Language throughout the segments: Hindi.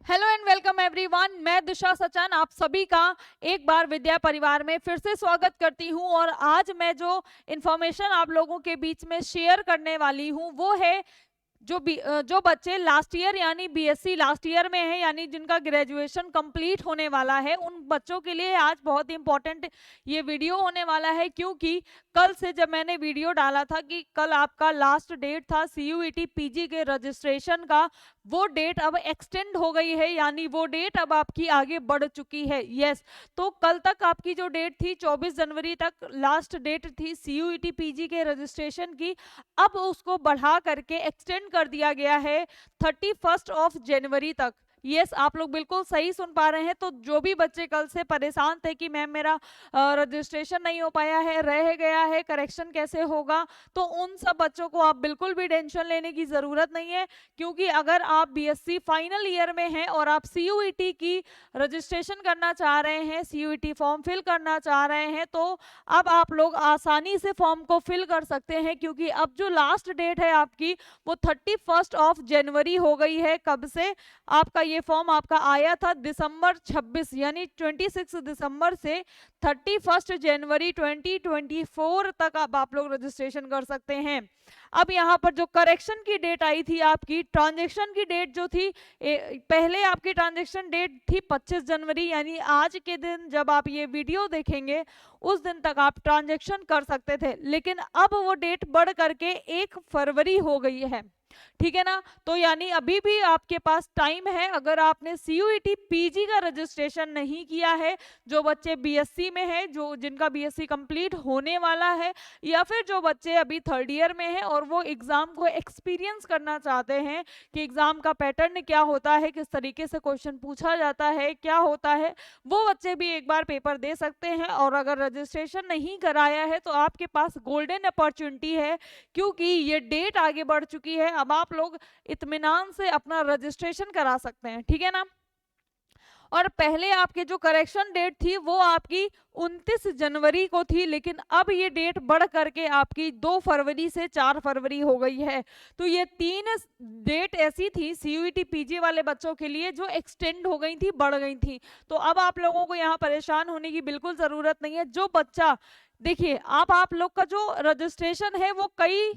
Hello and welcome everyone. मैं दिशा सचन आप सभी का एक बार विद्या परिवार में फिर से स्वागत करती हूं। और आज मैं जो इन्फॉर्मेशन आप लोगों के बीच में शेयर करने वाली हूं वो है जो बच्चे लास्ट ईयर यानी बीएससी लास्ट ईयर में है, यानी जिनका ग्रेजुएशन कंप्लीट होने वाला है, उन बच्चों के लिए आज बहुत इंपॉर्टेंट ये वीडियो होने वाला है। क्योंकि कल से जब मैंने वीडियो डाला था कि कल आपका लास्ट डेट था सीयूईटी पीजी के रजिस्ट्रेशन का, वो डेट अब एक्सटेंड हो गई है, यानी वो डेट अब आपकी आगे बढ़ चुकी है। यस, तो कल तक आपकी जो डेट थी 24 जनवरी तक लास्ट डेट थी सीयूईटी पीजी के रजिस्ट्रेशन की, अब उसको बढ़ा करके एक्सटेंड कर दिया गया है 31 जनवरी तक। यस, आप लोग बिल्कुल सही सुन पा रहे हैं। तो जो भी बच्चे कल से परेशान थे कि मैम मेरा रजिस्ट्रेशन नहीं हो पाया है, रह गया है, करेक्शन कैसे होगा, तो उन सब बच्चों को आप बिल्कुल भी टेंशन लेने की ज़रूरत नहीं है। क्योंकि अगर आप बीएससी फाइनल ईयर में हैं और आप सीयूईटी की रजिस्ट्रेशन करना चाह रहे हैं, सीयूईटी फॉर्म फिल करना चाह रहे हैं, तो अब आप लोग आसानी से फॉर्म को फिल कर सकते हैं। क्योंकि अब जो लास्ट डेट है आपकी वो 31 जनवरी हो गई है। कब से आपका ये फॉर्म आपका आया था? दिसंबर 26 यानी 26 दिसंबर से 31 जनवरी 2024 तक अब आप लोग रजिस्ट्रेशन कर सकते हैं। अब यहाँ पर जो करेक्शन की डेट आई थी, आपकी ट्रांजैक्शन की डेट जो थी, पहले आपकी ट्रांजैक्शन डेट थी 25 जनवरी, यानी आज के दिन जब आप ये वीडियो देखेंगे उस दिन तक आप ट्रांजैक्शन कर सकते थे। लेकिन अब वो डेट बढ़ करके 1 फरवरी हो गई है, ठीक है ना। तो यानी अभी भी आपके पास टाइम है। अगर आपने सीयूईटी पीजी का रजिस्ट्रेशन नहीं किया है, जो बच्चे बीएससी में है, जो जिनका बीएससी कंप्लीट होने वाला है, या फिर जो बच्चे अभी थर्ड ईयर में है और वो एग्जाम को एक्सपीरियंस करना चाहते हैं कि एग्जाम का पैटर्न क्या होता है, किस तरीके से क्वेश्चन पूछा जाता है, क्या होता है, वो बच्चे भी एक बार पेपर दे सकते हैं। और अगर रजिस्ट्रेशन नहीं कराया है तो आपके पास गोल्डन अपॉर्चुनिटी है, क्योंकि ये डेट आगे बढ़ चुकी है। अब आप लोग इत्मीनान से अपना रजिस्ट्रेशन करा सकते हैं, ठीक है ना। और पहले आपके जो करेक्शन डेट थी वो आपकी 29 जनवरी को थी, लेकिन अब ये डेट बढ़ करके आपकी 2 फरवरी से 4 फरवरी हो गई है। तो ये 3 डेट ऐसी थी सीयूईटी पीजी वाले बच्चों के लिए जो एक्सटेंड हो गई थी, बढ़ गई थी। तो अब आप लोगों को यहाँ परेशान होने की बिल्कुल जरूरत नहीं है। जो बच्चा, देखिए, आप लोग का जो रजिस्ट्रेशन है वो कई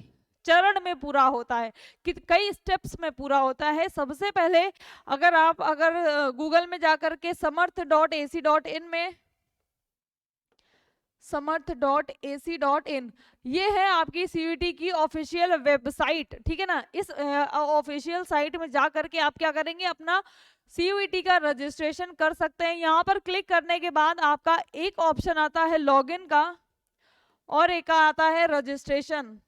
चरण में पूरा होता है, कि कई स्टेप्स में पूरा होता है। सबसे पहले अगर गूगल में जाकर के समर्थ.ac.in में समर्थ.ac.in ये है आपकी सीयूईटी की ऑफिशियल वेबसाइट, ठीक है ना। इस ऑफिशियल साइट में जा करके आप क्या करेंगे, अपना सीयूईटी का रजिस्ट्रेशन कर सकते हैं। यहाँ पर क्लिक करने के बाद आपका एक ऑप्शन आता है लॉगिन का और एक आता है रजिस्ट्रेशन,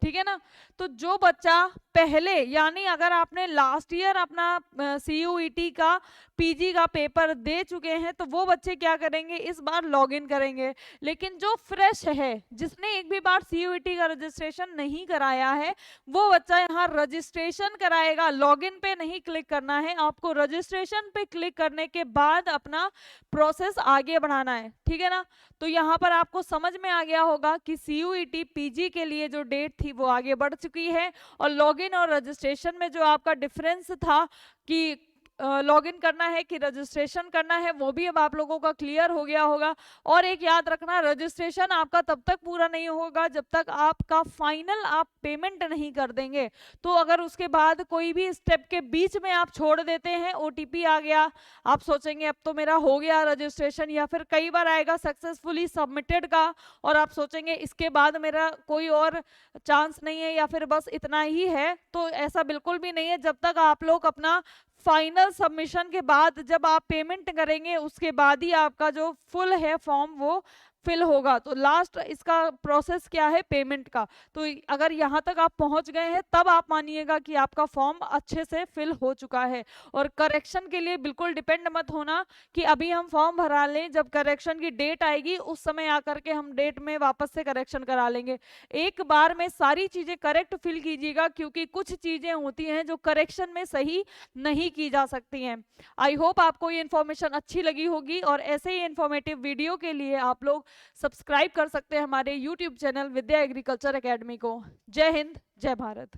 ठीक है ना। तो जो बच्चा पहले, यानी अगर आपने लास्ट ईयर अपना सीयूईटी का पीजी का पेपर दे चुके हैं, तो वो बच्चे क्या करेंगे, इस बार लॉगिन करेंगे। लेकिन जो फ्रेश है, जिसने एक भी बार सीयूईटी का रजिस्ट्रेशन नहीं कराया है, वो बच्चा यहाँ रजिस्ट्रेशन कराएगा। लॉगिन पे नहीं क्लिक करना है आपको, रजिस्ट्रेशन पे क्लिक करने के बाद अपना प्रोसेस आगे बढ़ाना है, ठीक है ना। तो यहाँ पर आपको समझ में आ गया होगा कि सीयूईटी पीजी के लिए जो डेट थी वो आगे बढ़ चुकी है। और लॉगिन और रजिस्ट्रेशन में जो आपका डिफरेंस था कि लॉगिन करना है कि रजिस्ट्रेशन करना है, वो भी अब आप लोगों का क्लियर हो गया होगा। और एक याद रखना, रजिस्ट्रेशन आपका तब तक पूरा नहीं होगा जब तक आपका फाइनल आप पेमेंट नहीं कर देंगे। तो अगर उसके बाद कोई भी स्टेप के बीच में आप छोड़ देते हैं, ओटीपी आ गया, आप सोचेंगे अब तो मेरा हो गया रजिस्ट्रेशन, या फिर कई बार आएगा सक्सेसफुली सबमिटेड का और आप सोचेंगे इसके बाद मेरा कोई और चांस नहीं है या फिर बस इतना ही है, तो ऐसा बिल्कुल भी नहीं है। जब तक आप लोग अपना फाइनल सबमिशन के बाद जब आप पेमेंट करेंगे, उसके बाद ही आपका जो फुल है फॉर्म वो फिल होगा। तो लास्ट इसका प्रोसेस क्या है, पेमेंट का। तो अगर यहाँ तक आप पहुँच गए हैं तब आप मानिएगा कि आपका फॉर्म अच्छे से फिल हो चुका है। और करेक्शन के लिए बिल्कुल डिपेंड मत होना कि अभी हम फॉर्म भरा लें, जब करेक्शन की डेट आएगी उस समय आकर के हम डेट में वापस से करेक्शन करा लेंगे। एक बार में सारी चीज़ें करेक्ट फिल कीजिएगा, क्योंकि कुछ चीज़ें होती हैं जो करेक्शन में सही नहीं की जा सकती हैं। आई होप आपको ये इन्फॉर्मेशन अच्छी लगी होगी, और ऐसे ही इन्फॉर्मेटिव वीडियो के लिए आप लोग सब्सक्राइब कर सकते हैं हमारे यूट्यूब चैनल विद्या एग्रीकल्चर एकेडमी को। जय हिंद, जय भारत।